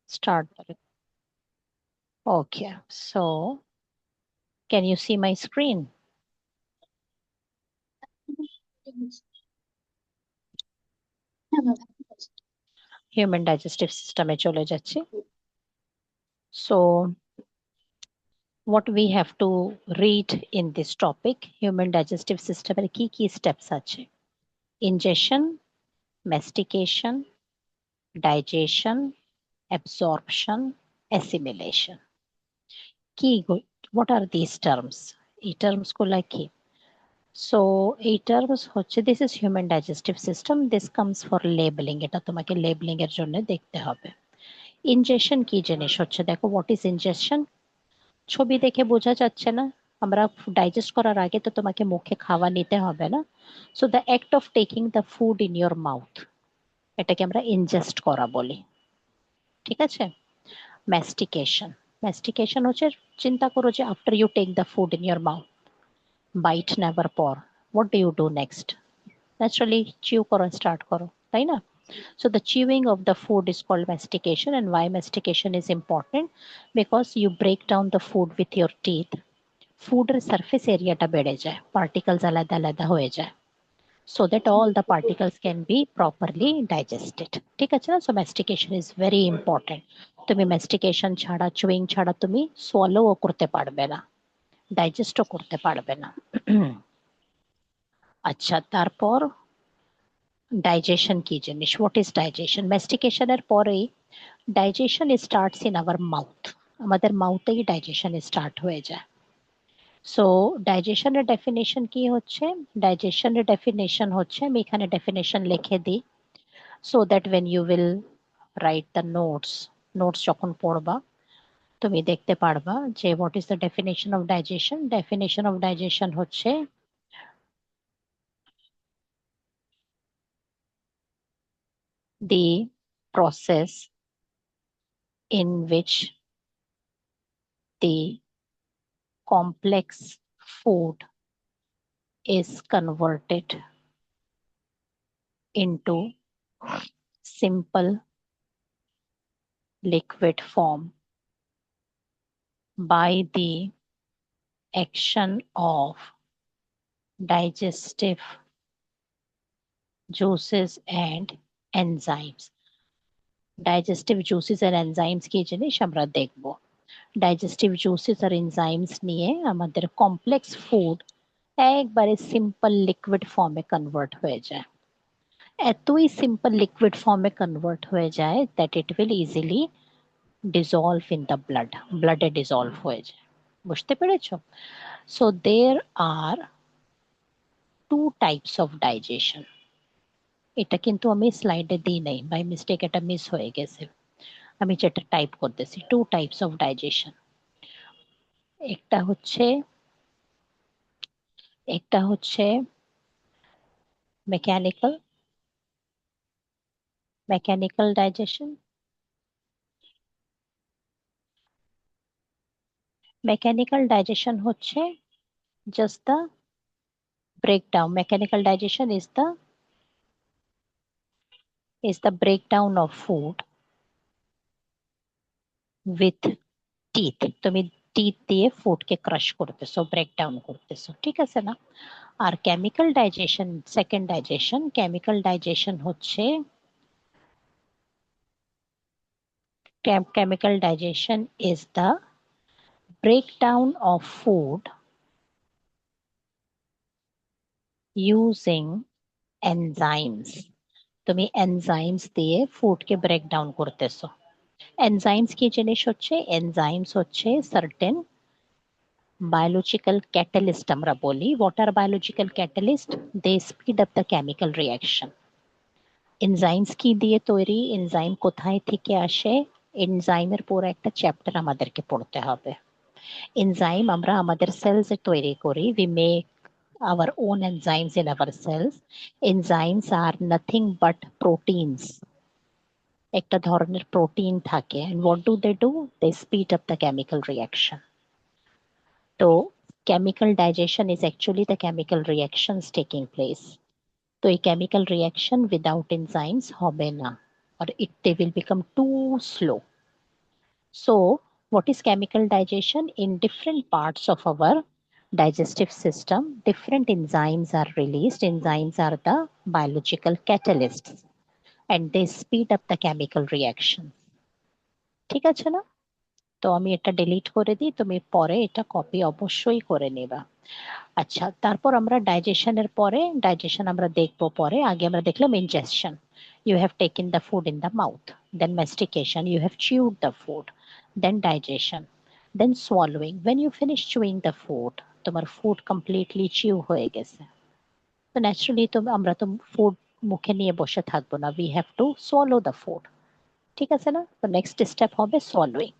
Start. Okay, so can you see my screen? Human digestive system এ চলে যাচ্ছি. So what we have to read in this topic, human digestive system এর কি steps আছে? Ingestion, mastication, digestion, absorption, assimilation. What are these terms? এই terms গুলা কি? So এই terms হচ্ছে, this is human digestive system, this comes for labeling, এটা তোমাকে labeling এর জন্য দেখতে হবে. ইনজেকশন কি জিনিস হচ্ছে, দেখো, হোয়াট ইজ ইনজেকশন? ছবি দেখে বোঝা যাচ্ছে না? আমরা ডাইজেস্ট করার আগে তো তোমাকে মুখে খাওয়া নিতে হবে না? So the act of taking the food in your mouth, এটাকে আমরা ইনজেস্ট করা বলি, ঠিক আছে? ম্যাস্টিকেশন, ম্যাস্টিকেশন হচ্ছে, চিন্তা করো যে after you take the food in your mouth, bite নেবার পর what do you do next? Naturally chew করা স্টার্ট করো, তাই না? So the chewing of the food is called mastication. And why mastication is important? Because you break down the food with your teeth. Food surface area ta bede jay, particles alada alada hoye jay, so that all the particles can be properly digested. ঠিক আছে না? So mastication is very important. তুমি mastication ছাড়া, chewing ছাড়া তুমি swallow ও করতে পারবে না, digest ও করতে পারবে না। আচ্ছা, তারপর ডাইজেশন কি জিনিস? What is digestion? ম্যাস্টিকেশনের পরেই digestion starts in our mouth, আমাদের মাউথেই ডাইজেশন স্টার্ট হয়ে যায়। সো ডাইজেশনের ডেফিনেশন কি হচ্ছে? ডাইজেশনের ডেফিনেশন হচ্ছে, আমি এখানে ডেফিনেশন লিখে দিই, so that when you will write the notes, notes যখন পড়বা তুমি দেখতে পারবা যে what is the definition of digestion. Definition of digestion হচ্ছে the process in which the complex food is converted into simple liquid form by the action of digestive juices and enzymes. Digestive juices and enzymes কি জিনিস আমরা দেখব। Digestive juices আর enzymes নিয়ে আমাদের complex food একবারে simple liquid form এ convert হয়ে যায়। এতই simple liquid form এ convert হয়ে যায় that it will easily dissolve in the blood, blood A dissolve হয়ে যায়। বুঝতে পেরেছো? So there are two types of digestion. এটা কিন্তু আমি স্লাইডে দিই নাই, বাই মিস্টেক এটা মিস হয়ে গেছে, আমি যেটা টাইপ করতেছি, টু টাইপস অফ ডাইজেশন। একটা হচ্ছে mechanical, mechanical digestion. Mechanical digestion হচ্ছে just the breakdown. Mechanical digestion is the breakdown of food with teeth. তুমি টিথ দিয়ে ফুডকে ক্রাশ করতেছো, ব্রেকডাউন করতেছো, ঠিক আছে না? আর chemical digestion, second digestion, chemical digestion হচ্ছে, chemical digestion is the breakdown of food using enzymes. তুমি এনজাইমস দিয়ে ফুডকে ব্রেকডাউন করতেছো। এনজাইমস কি জিনিস হচ্ছে? এনজাইমস হচ্ছে সার্টেন biological catalyst আমরা বলি। what are biological catalyst? they speed up the chemical reaction. Enzymes কি দিয়ে তৈরি? এনজাইম কোথায় থেকে আসে? এনজাইমের পুরো একটা চ্যাপ্টার আমাদেরকে পড়তে হবে। এনজাইম আমরা আমাদের সেলসে তৈরি করি, we make our own enzymes in our cells. Enzymes are nothing but proteins. একটা ধরনের প্রোটিন থাকে, and what do? They speed up the chemical reaction. তো chemical digestion is actually the chemical reactions taking place. তো এই chemical reaction without enzymes হবে না, or they will become too slow. So what is chemical digestion? In different parts of our digestive system, different enzymes are released. Enzymes are the biological catalysts and they speed up the chemical reaction. ঠিক আছে না? তো আমি এটা delete করে দিই, তুমি পরে এটা কপি অবশ্যই করে নেবা। আচ্ছা, তারপর আমরা ডাইজেশনের পরে, ডাইজেশন আমরা দেখবো পরে, আগে আমরা দেখলাম injection. You have taken the food in the mouth, then mastication, you have chewed the food, then digestion, then swallowing. When you finish chewing the food, তোমার food completely chew হয়ে গেছে, তো ন্যাচারালি তো আমরা তো ফুড মুখে নিয়ে বসে থাকবো না, we have to swallow the food, ঠিক আছে না? তো নেক্সট স্টেপ হবে swallowing.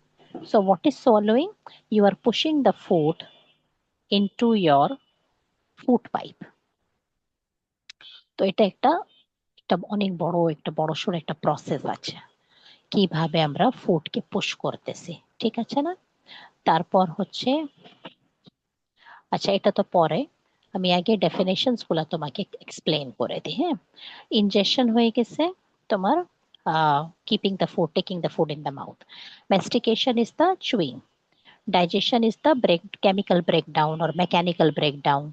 So what is swallowing? You are pushing the food into your food pipe. তো এটা একটা একটা অনেক বড় একটা বড়সড় একটা প্রসেস আছে কিভাবে আমরা ফুডকে পুশ করতেছি, ঠিক আছে না? তারপর হচ্ছে, আচ্ছা এটা তো পরে, আমি আগে ডেফিনেশনস গুলা তোমাকে এক্সপ্লেন করে দিই। হ্যাঁ, ইনজেকশন হয়ে গেছে তোমার, keeping the food, taking the food in the mouth. Mastication is the chewing. Digestion is the chemical breakdown or mechanical breakdown.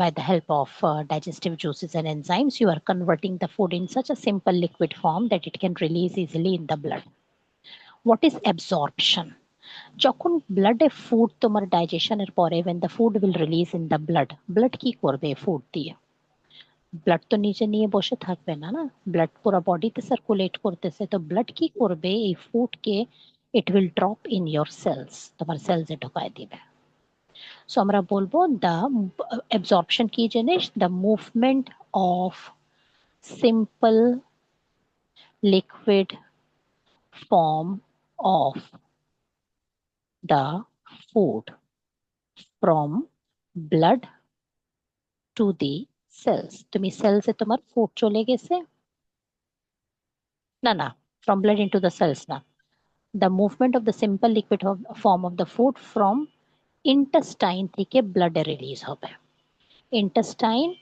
By the help of digestive juices and enzymes, you are converting the food in such a simple liquid form that it can release easily in the blood. What is absorption? যখন ব্লাডে food তোমার ডাইজেশনের পরে, when the food will release in the blood, blood কি করবে food দিয়ে? Blood তো নিচে নিয়ে বসে থাকবে না, না, ব্লাড পুরো বডিতে সার্কুলেট করতেছে, তো ব্লাড কি করবে এই ফুডকে? It will drop in your cells, তোমার সেলসে ঢোকায় দিবে। সো আমরা বলবো দ্য অ্যাবজর্পশন কি জিনিস? The movement of simple liquid form of the food from blood to the cells. তুমি সেলসে তোমার ফুড চলে গেছে, না না, from blood into the cells না, the movement of the simple liquid form of the food from intestine থেকে ব্লাডে release হবে, intestine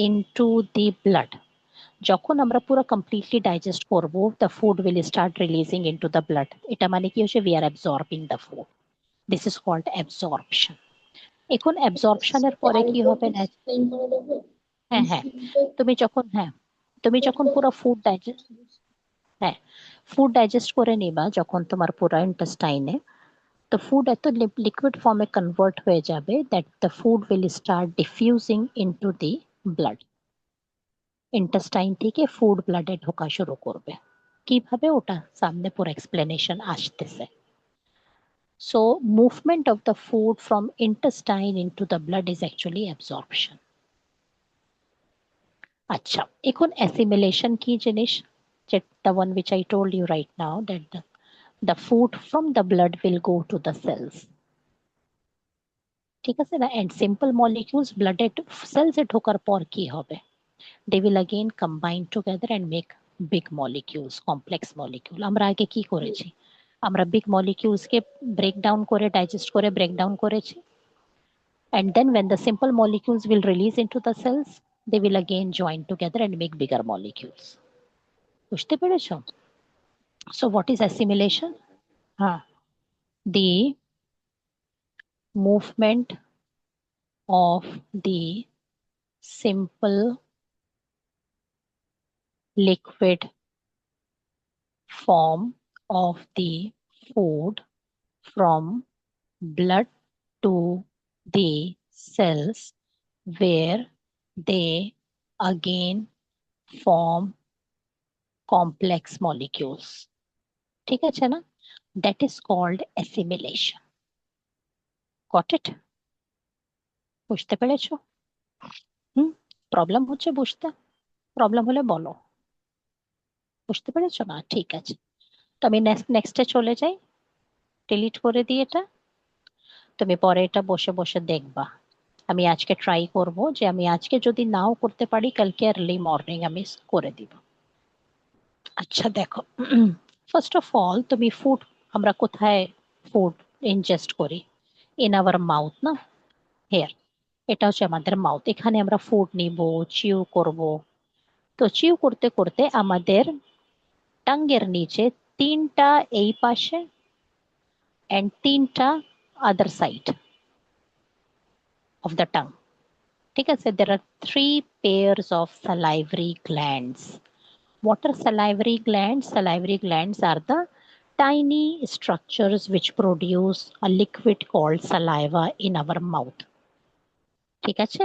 into the blood. যখন আমরা পুরো কমপ্লিটলি ডাইজেস্ট করব, the food will start releasing into the blood. এটা মানে কি হচ্ছে? we are absorbing the food. This is called absorption. এখন অ্যাবজর্পশনের পরে কি হবে না? হ্যাঁ হ্যাঁ, তুমি যখন, হ্যাঁ তুমি যখন পুরো ফুড ডাইজেস্ট, হ্যাঁ ফুড ডাইজেস্ট করে নিবা যখন তোমার পুরো ইন্টেস্টাইনে, তো ফুড এত লিকুইড ফর্মে কনভার্ট হয়ে যাবে that the food will start diffusing into the blood. Intestine থেকে ফুড ব্লাডে ঢোকা শুরু করবে। কিভাবে? ওটা সামনে পুরো এক্সপ্লেনেশন আসতেছে। So movement of the food from intestine into the blood is actually absorption. আচ্ছা, এখন assimilation কি জিনিস? The one which I told you right now, that the food from the blood will go to the cells. ঠিক আছে না? And simple molecules blood cells এ ঢোকার পর কি হবে? They will again combine together and make big molecules, complex molecule. আমরা আগে কি করেছি? আমরা big molecules কে break down করে, digest করে break down করেছি। And then when the simple molecules will release into the cells, they will again join together and make bigger molecules. বুঝতে পেরেছো? So what is assimilation? The movement of the simple liquid form of the food from blood to the cells, where they again form complex molecules. ঠিক আছে না? That is called assimilation. Got it? বুঝতে পেরেছো? Problem হচ্ছে বুঝতে? Problem হলে বলো। বুঝতে পেরেছো না? ঠিক আছে, তো আমি নেক্সটে চলে যাই, ডিলিট করে দিই এটা। তুমি পরে এটা বসে বসে দেখবা। আমি আজকে ট্রাই করব যে আমি আজকে যদি নাও করতে পারি, কালকে আর্লি মর্নিং আমি করে দিব। আচ্ছা দেখো, ফার্স্ট অফ অল তুমি ফুড, আমরা কোথায় ফুড ইনজেস্ট করি? ইন আওয়ার মাউথ, না? হেয়ার, এটা হচ্ছে আমাদের মাউথ। এখানে আমরা ফুড নিব, চিউ করব। তো চিউ করতে করতে আমাদের টাঙ্গের নিচে তিনটা এই পাশে and 3টা other side of the tongue. ঠিক আছে, there are 3 pairs of salivary glands. What are salivary glands? Salivary glands are the tiny structures which produce a liquid called saliva in our mouth. ঠিক আছে,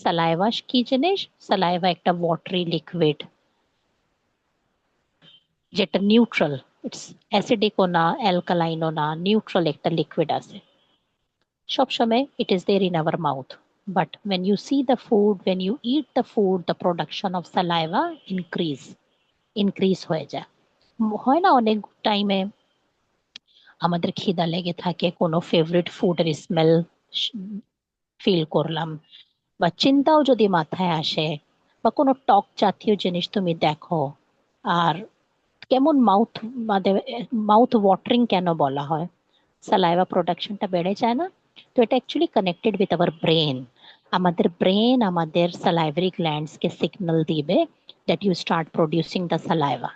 saliva কি জিনিস? saliva একটা watery liquid যেটা neutral, it's অ্যাসিডিকও না অ্যালকালাইনও না, neutral একটা liquid আছে সবসময়, it is there in our mouth. But when you see the food, when you eat the food, the production of saliva increase হয়ে যায়। হয় না অনেক টাইমে আমাদের খিদা লেগে থাকে, কোনো ফেভারিট ফুডের স্মেল ফিল করলাম, বা চিন্তাও যদি মাথায় আসে, বা কোনো টক জাতীয় জিনিস তুমি দেখো, আর কেমন মাউথ ওয়াটারিং কেন বলা হয়? সালাইভা প্রোডাকশনটা বেড়ে যায় না? তো এটা actually connected with our brain. আমাদের ব্রেন আমাদের সালাইভারি গ্ল্যান্ডসকে সিগন্যাল দিবে that you start producing the saliva.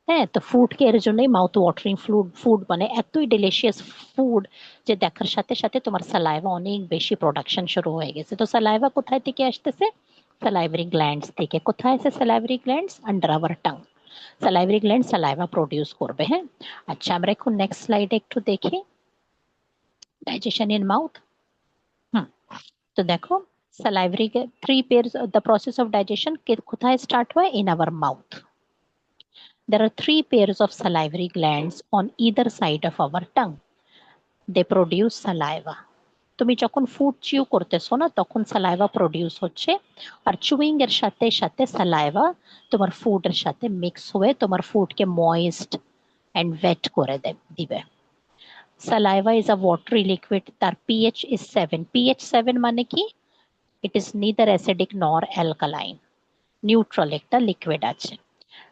হ্যাঁ, তো ফুডকে এর জন্যই মাউথ ওয়াটারিং ফুড মানে এতই ডেলিশিয়াস ফুড যে দেখার সাথে সাথে তোমার সালাইভা অনেক বেশি প্রোডাকশন শুরু হয়ে গেছে। তো সালাইভা কোথায় থেকে আসতেছে? সালাইভারি গ্ল্যান্ডস থেকে। কোথায় আছে salivary glands? Under our tongue. Salivary gland saliva produce করবে। হ্যাঁ, আচ্ছা আমরা এখন নেক্সট স্লাইডে একটু দেখি ডাইজেশন ইন মাউথ। তো দেখো সালাইভারি 3 pairs, the process of digestion কোথায় স্টার্ট হয়? in our mouth. There are 3 pairs of salivary glands on either side of our tongue. They produce saliva. তুমি যখন ফুড চিউ করতেছো না তখন সালাইভা প্রডিউস হচ্ছে, আর চুইং এর সাথে সাথে সালাইভা তোমার ফুডের সাথে মিক্স হয়ে তোমার ফুডকে ময়েস্ট এন্ড ওয়েট করে দিবে। সালাইভা ইজ আ ওয়াটারি লিকুইড, তার পিএইচ ইজ 7। পিএইচ 7 মানে কি? ইট ইজ নিদার অ্যাসিডিক নর অ্যালকালাইন, নিউট্রাল একটা লিকুইড আছে।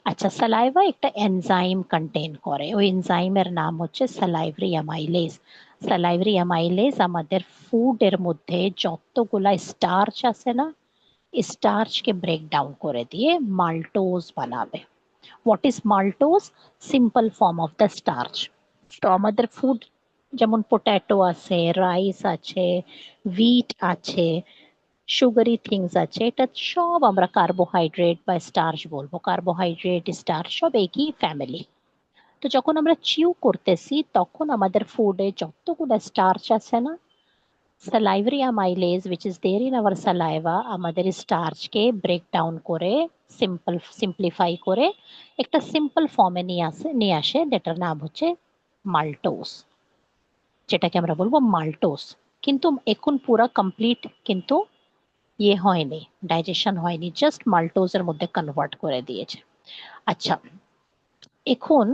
আচ্ছা, সালাইভা একটা এনজাইম কন্টেইন করে, ওই এনজাইমের নাম হচ্ছে সালাইভারি অ্যামাইলেজ। সালাইভারি অ্যামাইলেজ আমাদের ফুডের মধ্যে যতগুলা স্টার্চ আছে না, স্টার্চকে ব্রেক ডাউন করে দিয়ে মাল্টোজ বানাবে। What is maltose? Simple form of the starch. তো আমাদের ফুড যেমন পটেটো আছে, রাইস আছে, উইট আছে, সুগারি থিংস আছে, এটা সব আমরা কার্বোহাইড্রেট বা স্টার্চ বলবো। কার্বোহাইড্রেট স্টার্চ সব একই ফ্যামিলি। তো যখন আমরা চিউ করতেছি তখন আমাদের ফুডে যতগুলো স্টার্চ আছে না, salivary amylase which is there in our saliva আমাদের স্টার্চকে ব্রেক ডাউন করে সিম্পলিফাই করে একটা সিম্পল ফর্মে নিয়ে আসে, যেটার নাম হচ্ছে মাল্টোজ, যেটাকে আমরা বলবো মাল্টোজ। কিন্তু এখন পুরা কমপ্লিট কিন্তু ইয়ে হয়নি, ডাইজেশন হয়নি, জাস্ট মাল্টোজের মধ্যে কনভার্ট করে দিয়েছে। আচ্ছা, এখন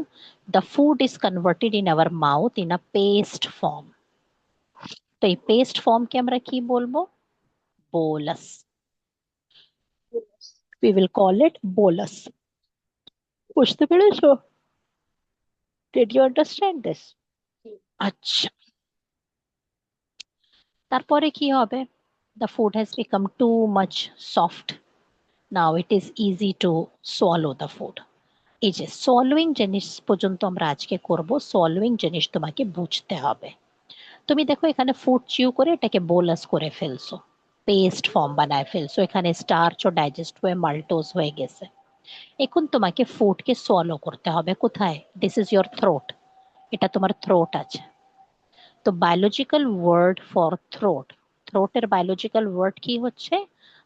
the food is converted in our mouth in a paste form. তো এই পেস্ট ফর্মকে আমরা কি বলবো? Bolus. We will call it bolus. বুঝতে পেরেছো? Did you understand this? আচ্ছা, তারপরে কি হবে? The food has become too much soft. Now it is easy to swallow the food. এই যে সলভিং জিনিস পর্যন্ত আমরা আজকে করব। সলভিং জিনিস তোমাকে বুঝতে হবে। তুমি দেখো এখানে ফুড চিউ করে এটাকে বোলাস করে ফেলছো, পেস্ট ফর্ম বানায় ফেলছো, এখানে স্টার্চ ও ডাইজেস্ট হয়ে মাল্টোজ হয়ে গেছে। এখন তোমাকে ফুডকে সলো করতে হবে। কোথায়? দিস ইজ ইয়োর থ্রোট, এটা তোমার থ্রোট আছে। তো বায়োলজিক্যাল ওয়ার্ড ফর থ্রোট, থ্রোটের বায়োলজিক্যাল ওয়ার্ড কি হচ্ছে?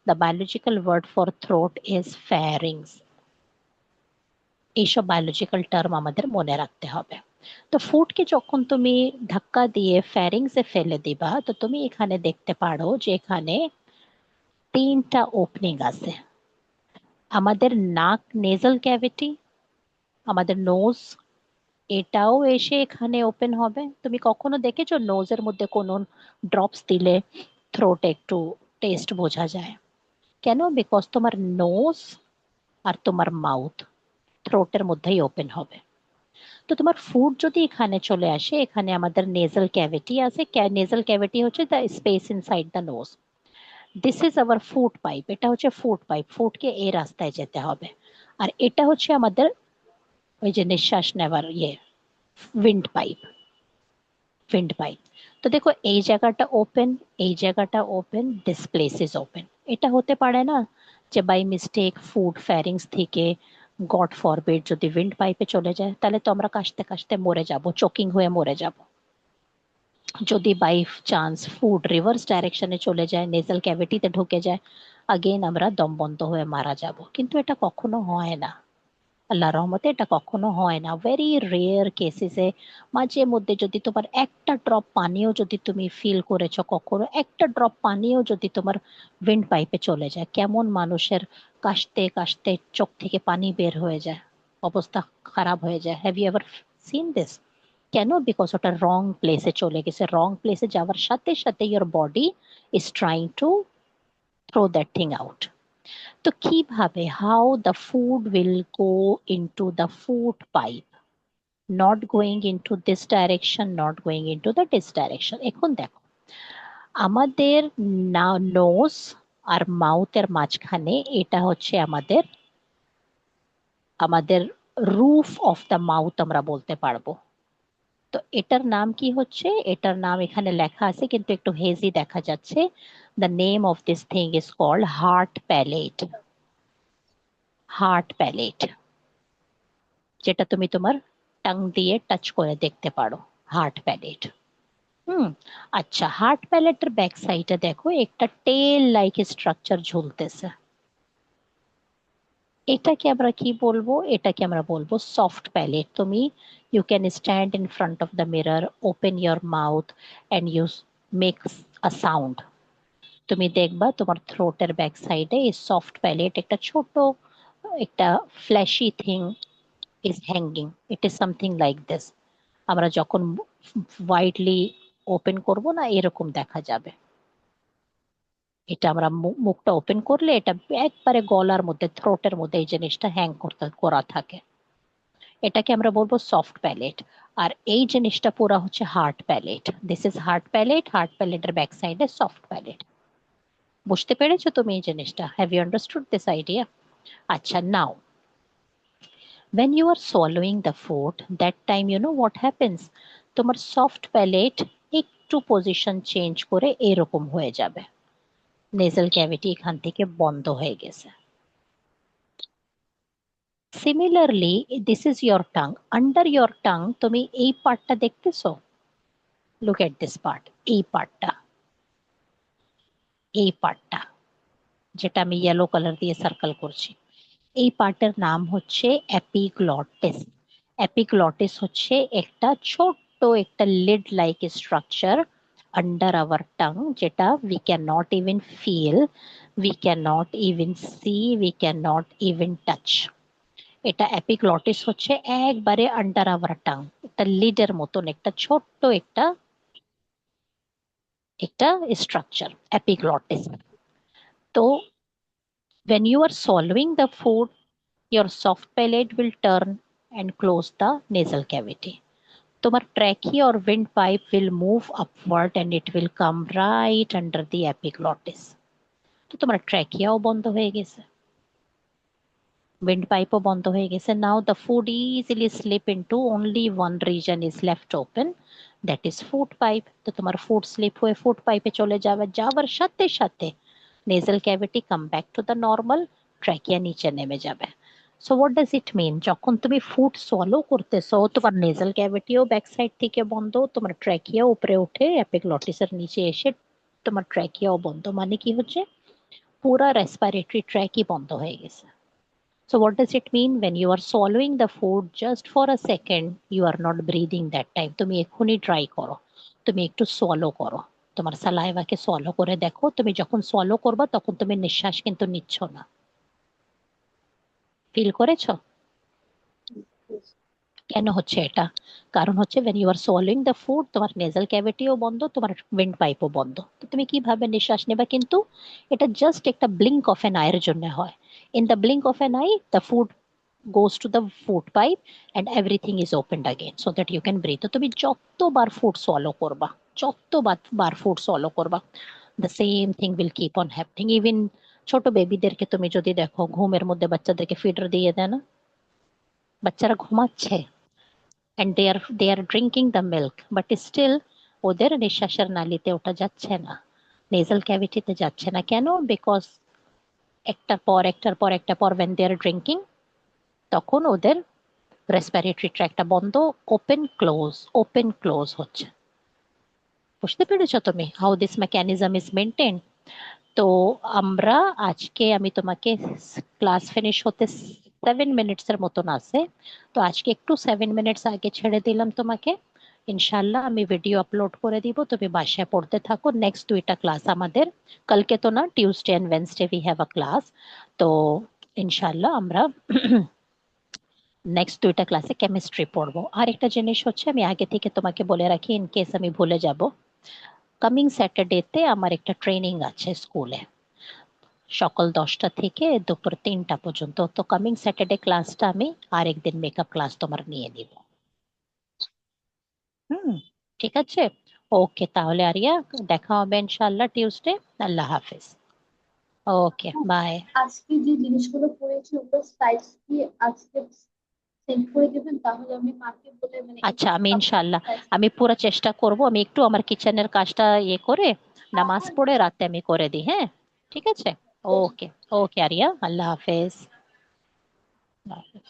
The biological word for throat is pharynx. এইসব বায়োলজিক্যাল টার্ম আমাদের মনে রাখতে হবে। তো ফুডকে যখন তুমি ধাক্কা দিয়ে ফ্যারিংসে ফেলে দিবা, তো তুমি এখানে দেখতে পারো যে এখানে 3টা ওপেনিং আছে। আমাদের নাক নেজাল ক্যাভিটি, আমাদের নোজ, এটাও এসে এখানে ওপেন হবে। তুমি কখনো দেখেছো নোজের মধ্যে কোনো ড্রপস দিলে থ্রোটে একটু টেস্ট বোঝা যায়? কেন? বিকজ তোমার নোজ আর তোমার মাউথ থ্রোটের মধ্যেই ওপেন হবে। তো তোমার ফুড যদি এখানে চলে আসে, এখানে আমাদের নেজাল ক্যাভিটি আছে। নেজাল ক্যাভিটি হচ্ছে the space inside the nose. This is our food pipe, এটা হচ্ছে ফুড পাইপ, ফুডকে এই রাস্তায় যেতে হবে। আর এটা হচ্ছে আমাদের ওই যে নিঃশ্বাস নেওয়ার উইন্ড পাইপ। Wind pipe. তো দেখো এই জায়গাটা ওপেন, এই জায়গাটা open, this place is open. এটা হতে পারে না যে বাই মিস্টেক ফুড ফ্যারিংস থেকে গড ফরবিড যদি উইন্ড পাইপে চলে যায়, তাহলে তো আমরা কাশতে কাশতে মরে যাব, চোকিং হয়ে মরে যাব। যদি বাই চান্স ফুড রিভার্স ডাইরেকশনে চলে যায়, নেজাল ক্যাভিটিতে ঢুকে যায়, আগেন আমরা দম বন্ধ হয়ে মারা যাব। কিন্তু এটা কখনো হয় না, আল্লাহর রহমতে এটা কখনো হয় না। ভেরি রেয়ার কেসেসে মাঝে মধ্যে যদি তোমার একটা ড্রপ পানিও যদি তুমি ফিল করেছো, কখনো একটা ড্রপ পানিও যদি তোমার উইন্ড পাইপে চলে যায়, কেমন মানুষের কাশতে কাশতে চোখ থেকে পানি বের হয়ে যায়, অবস্থা খারাপ হয়ে যায়। Have you ever seen this? কেন? বিকজ ওটা রং প্লেসে চলে গেছে। রং প্লেসে যাওয়ার সাথে সাথে your body is trying to throw that thing out. তো কিভাবে, how the food will go into the food pipe, not going into this direction, not going into the this direction. এখন দেখো আমাদের নোজ আর মাউথের মাঝখানে এটা হচ্ছে আমাদের আমাদের রুফ অফ দ্য মাউথ আমরা বলতে পারবো। তো এটার নাম কি হচ্ছে? এটার নাম এখানে লেখা আছে কিন্তু একটু হেজি দেখা যাচ্ছে। The name of this thing is called hard palate. Hard palate, যেটা তুমি তোমার টাং দিয়ে টাচ করে দেখতে পারো, হার্ট প্যালেট। হুম। আচ্ছা, হার্ট প্যালেটের ব্যাক সাইডে দেখো একটা টেল লাইক স্ট্রাকচার ঝুলতেছে। এটাকে আমরা কি বলবো? এটাকে আমরা বলবো সফট প্যালেট। তুমি you can stand in front of the mirror, open your mouth and you make a sound. তুমি দেখবা তোমার থ্রোটের ব্যাক সাইডে এই সফট প্যালেট একটা ছোট একটা flashy thing is hanging. It is something like this. আমরা যখন ওয়াইডলি ওপেন করব না, এরকম দেখা যাবে। এটা আমরা মুখটা ওপেন করলে এটা একবারে গলার মধ্যে, থ্রোটের মধ্যে এই জিনিসটা হ্যাং করতে করা থাকে। এটাকে আমরা বলবো সফট প্যালেট। আর এই জিনিসটা পুরা হচ্ছে hard palate. This is hard palate, hard প্যালেটের ব্যাক সাইডে সফট প্যালেট। বুঝতে পেরেছো তুমি এই জিনিসটা? Have you understood this idea? আচ্ছা, now when you are swallowing the food, that time you know what happens, তোমার সফট প্যালেট একটু পজিশন চেঞ্জ করে এরকম হয়ে যাবে, নেজাল ক্যাভিটি এখান থেকে বন্ধ হয়ে গেছে। Similarly this is your tongue, under your tongue তুমি এই পার্টটা দেখতেছো? লুক এট দিস পার্ট, এই পার্টটা, এই পার্টটা যেটা আমি ইয়েলো কালার দিয়ে সার্কেল করছি, এই পার্টের নাম হচ্ছে অ্যাপিগ্লটিস। অ্যাপিগ্লটিস হচ্ছে একটা ছোট্ট একটা lid like structure under our tongue, যেটা we can not even feel, we can not even see, we can not even touch. এটা অ্যাপিগ্লটিস হচ্ছে একবারে আন্ডার আওয়ার টাং, একটা লিডের মতন একটা ছোট্ট একটা একটা স্ট্রাকচার অ্যাপিগ্লটিস। তো when you are swallowing the food, your soft palate will turn and close the nasal cavity. তোমার trachea or windpipe will move upward and it will come right under the epiglottis. তো তোমার ট্র্যাকিয়াও বন্ধ হয়ে গেছে, windpipeও বন্ধ হয়ে গেছে। Now the food easily slip into only one region is left open, that is food pipe. তো তোমার ফুড স্লিপ হয়ে ফুড পাইপে চলে যাবে, যাওয়ার সাথে সাথে nasal cavity come back to the normal, trachea নিচে নেমে যাবে। সো হোয়াট ডাজ ইট মিন? যখন তুমি ফুড সোলো করতেছো তোমার নেজাল ক্যাভিটিও ব্যাক সাইড থেকে বন্ধ, তোমার ট্র্যাকিয়া উপরে উঠে অ্যাপিগ্লটিসের নিচে এসে তোমার ট্র্যাকিয়াও বন্ধ। মানে কি হচ্ছে? পুরা রেসপিরেটরি ট্র্যাকই বন্ধ হয়ে গেছে। So what does it mean? When you are swallowing the food just for a second, you are not breathing that time. তুমি এক্ষুনি ট্রাই করো, তুমি একটু সোয়ালো করো, তোমার সালাইভাকে সোয়ালো করে দেখো। তুমি যখন সোয়ালো করবা তখন তুমি নিঃশ্বাস কিন্তু নিচ্ছ না। ফিল করেছো? কেন হচ্ছে এটা? কারণ হচ্ছে when you are swallowing the food তোমার নেজাল ক্যাভিটিও বন্ধ, তোমার উইন্ড পাইপও বন্ধ। তো তুমি কিভাবে নিঃশ্বাস নেবা? কিন্তু এটা জাস্ট একটা ব্লিঙ্ক অফ এন আইয়ের জন্য হয়। In the blink of N I the food goes to the food pipe and everything is opened again so that you can breathe. তো তুমি যতবার ফুড সোয়ালো করবা, যতবার ফুড সোয়ালো করবা, the same thing will keep on happening. Even ছোট বেবিদেরকে তুমি যদি দেখো, ঘুমের মধ্যে বাচ্চাদেরকে ফিডার দিয়ে দেয় না, বাচ্চারা ঘুমাচ্ছে and they are drinking the milk but still ওদের নিঃশ্বাসের নালীতে ওটা যাচ্ছে না, নেজাল ক্যাভিটিতে যাচ্ছে না। কেন? বিকজ একটার পর when they are drinking, তখন ওদের রেসপিরেটরি ট্র্যাকটা বন্ধ, ওপেন ক্লোজ হচ্ছে। বুঝতে পেরেছো তুমি how this mechanism is maintain? তো আমরা আজকে, আমি তোমাকে, ক্লাস ফিনিশ হতে 7 মিনিটস এর মতন আছে, তো আজকে একটু 7 মিনিটস আগে ছেড়ে দিলাম তোমাকে। ইনশাল্লাহ আমি ভিডিও আপলোড করে দিব, তুমি বাসায় পড়তে থাকো। নেক্সট 2টা ক্লাস আমাদের, কালকে তো না, Tuesday and Wednesday we have a class. তো ইনশাল্লাহ আমরা নেক্সট 2টা ক্লাসে কেমিস্ট্রি পড়বো। আর একটা জিনিস হচ্ছে, আমি আগে থেকে তোমাকে বলে রাখি ইন কেস আমি ভুলে যাব, কামিং স্যাটারডেতে আমার একটা ট্রেনিং আছে স্কুলে, সকাল 10টা থেকে দুপুর 3টা পর্যন্ত। তো কামিং স্যাটারডে ক্লাসটা আমি আরেকদিন মেকআপ ক্লাস তোমার নিয়ে নিব। হুম, ঠিক আছে। ওকে, তাহলে আরিয়া, দেখা হবে ইনশাআল্লাহ টিউসডে। আল্লাহ হাফেজ। ওকে, আপু, বাই। আজকে যে জিনিসগুলো পড়েছি ওগুলো স্লাইডস কি আজকে সেন্ড করে দেবেন? তাহলে আমি মাকে বলে মানে আচ্ছা, একটু আমি কাপড় ইনশাআল্লাহ, সাইজ আমি করে পুরো চেষ্টা করব, আমি একটু আমার কিচেনের কাজটা করে নামাজ পড়ে রাতে আমি করে দিই, হ্যাঁ? ঠিক আছে। দেবো। ওকে। ওকে আরিয়া, আল্লাহ হাফেজ। আল্লাহ হাফেজ।